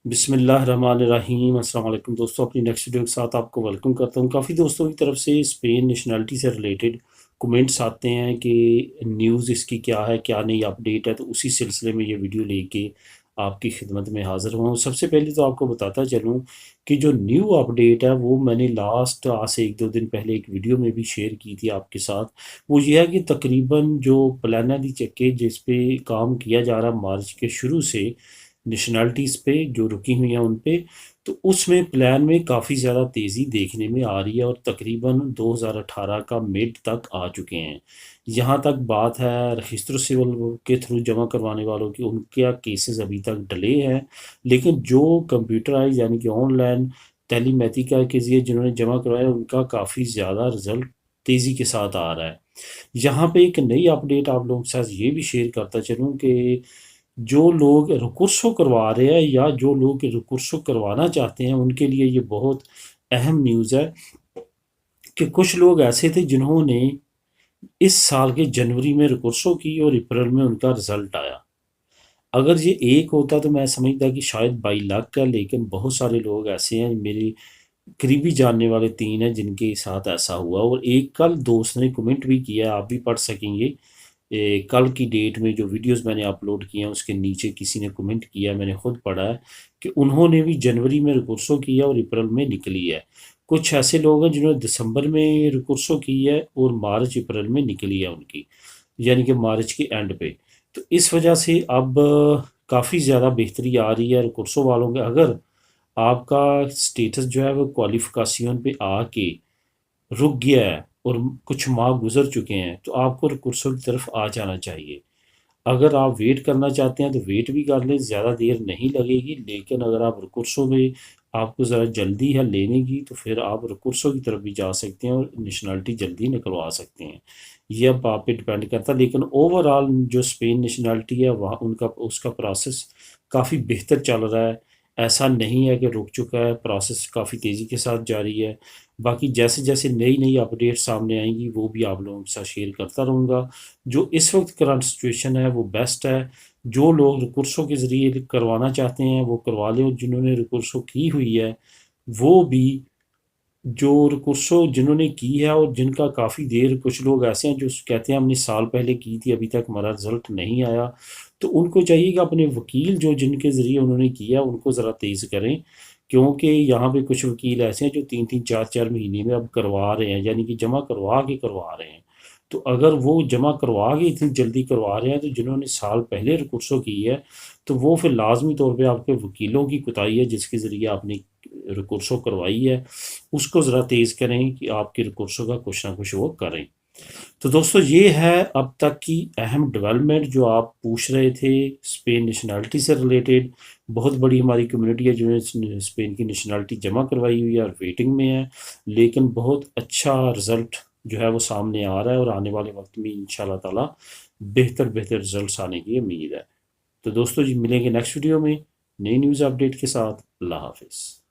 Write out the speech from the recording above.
बिस्मिल्लाहिर्रहमानिर्रहीम। अस्सलाम वालेकुम दोस्तों, अपनी नेक्स्ट वीडियो के साथ आपको वेलकम करता हूँ। काफ़ी दोस्तों की तरफ से स्पेन नेशनलिटी से रिलेटेड कमेंट्स आते हैं कि न्यूज़ इसकी क्या है, क्या नई अपडेट है, तो उसी सिलसिले में ये वीडियो लेके आपकी खिदमत में हाज़िर हुआ हूँ। सबसे पहले तो आपको बताता चलूँ कि जो न्यू अपडेट है वो मैंने लास्ट आज से 1-2 दिन पहले एक वीडियो में भी शेयर की थी आपके साथ। वो ये है कि तकरीबन जो प्लान दी चक्के जिस पे काम किया जा रहा मार्च के शुरू से नेशनलिटीज़ पे जो रुकी हुई हैं उन पे, तो उसमें प्लान में काफ़ी ज़्यादा तेज़ी देखने में आ रही है और तकरीबन 2018 का मिड तक आ चुके हैं। यहाँ तक बात है रजिस्टर सिविल के थ्रू जमा करवाने वालों की, उनके केसेस अभी तक डिले हैं, लेकिन जो कंप्यूटराइज यानी कि ऑनलाइन टेलीमेथिका के ज़रिए जिन्होंने जमा करवाया उनका काफ़ी ज़्यादा रिजल्ट तेज़ी के साथ आ रहा है। यहाँ पे एक नई अपडेट आप लोगों के साथ ये भी शेयर करता चलूँ कि जो लोग रिकुर्सो करवा रहे हैं या जो लोग रिकुर्सो करवाना चाहते हैं उनके लिए ये बहुत अहम न्यूज़ है कि कुछ लोग ऐसे थे जिन्होंने इस साल के जनवरी में रिकुर्सो की और अप्रैल में उनका रिजल्ट आया। अगर ये एक होता तो मैं समझता कि शायद बाई लक का, लेकिन बहुत सारे लोग ऐसे हैं, मेरे करीबी जानने वाले 3 हैं जिनके साथ ऐसा हुआ। और एक कल दोस्त ने कमेंट भी किया, आप भी पढ़ सकेंगे। कल की डेट में जो वीडियोस मैंने अपलोड किए हैं उसके नीचे किसी ने कमेंट किया, मैंने खुद पढ़ा है कि उन्होंने भी जनवरी में रिकुर्सो किया और अप्रैल में निकली है। कुछ ऐसे लोग हैं जिन्होंने दिसंबर में रिकुर्सो की है और मार्च अप्रैल में निकली है उनकी, यानी कि मार्च के एंड पे। तो इस वजह से अब काफ़ी ज़्यादा बेहतरी आ रही है रिकुर्सो वालों के। अगर आपका स्टेटस जो है वो क्वालिफिकेशन पे आके रुक गया है और कुछ माह गुजर चुके हैं तो आपको रिकुर्सो की तरफ आ जाना चाहिए। अगर आप वेट करना चाहते हैं तो वेट भी कर लें, ज़्यादा देर नहीं लगेगी। लेकिन अगर आप रिकुर्सो में आपको ज़रा जल्दी है लेने की तो फिर आप रिकुर्सो की तरफ भी जा सकते हैं और नेशनलिटी जल्दी निकलवा सकते हैं। ये अब आप पे डिपेंड करता है, लेकिन ओवरऑल जो स्पेन नेशनलिटी है वहाँ उनका उसका प्रोसेस काफ़ी बेहतर चल रहा है। ऐसा नहीं है कि रुक चुका है, प्रोसेस काफ़ी तेज़ी के साथ जारी है। बाकी जैसे जैसे नई नई अपडेट सामने आएंगी वो भी आप लोगों के साथ शेयर करता रहूँगा। जो इस वक्त करंट सिचुएशन है वो बेस्ट है। जो लोग रिकुर्सो के ज़रिए करवाना चाहते हैं वो करवा लें, और जिन्होंने रिकुर्सो की हुई है वो भी, जो रिकुर्सो जिन्होंने की है और जिनका काफ़ी देर, कुछ लोग ऐसे हैं जो कहते हैं हमने साल पहले की थी अभी तक हमारा रिजल्ट नहीं आया, तो उनको चाहिए कि अपने वकील जो जिनके ज़रिए उन्होंने किया उनको ज़रा तेज़ करें। क्योंकि यहाँ पे कुछ वकील ऐसे हैं जो 3-3 4-4 महीने में अब करवा रहे हैं, यानी कि जमा करवा रहे हैं। तो अगर वो जमा करवा के इतनी जल्दी करवा रहे हैं तो जिन्होंने साल पहले रिकुर्सो की है तो वो फिर लाजमी तौर पे आपके वकीलों की कुताही है जिसके ज़रिए आपने रिकुर्सो करवाई है, उसको ज़रा तेज़ करें कि आपके रिकुर्सो का कुछ ना कुछ वो करें। तो दोस्तों ये है अब तक की अहम डेवलपमेंट जो आप पूछ रहे थे स्पेन नेशनलिटी से रिलेटेड। बहुत बड़ी हमारी कम्युनिटी है जिन्होंने स्पेन की नेशनलिटी जमा करवाई हुई है और वेटिंग में है, लेकिन बहुत अच्छा रिज़ल्ट जो है वो सामने आ रहा है और आने वाले वक्त में इंशाल्लाह ताला बेहतर बेहतर रिजल्ट्स आने की उम्मीद है। तो दोस्तों जी मिलेंगे नेक्स्ट वीडियो में नई न्यूज़ अपडेट के साथ। अल्लाह हाफिज़।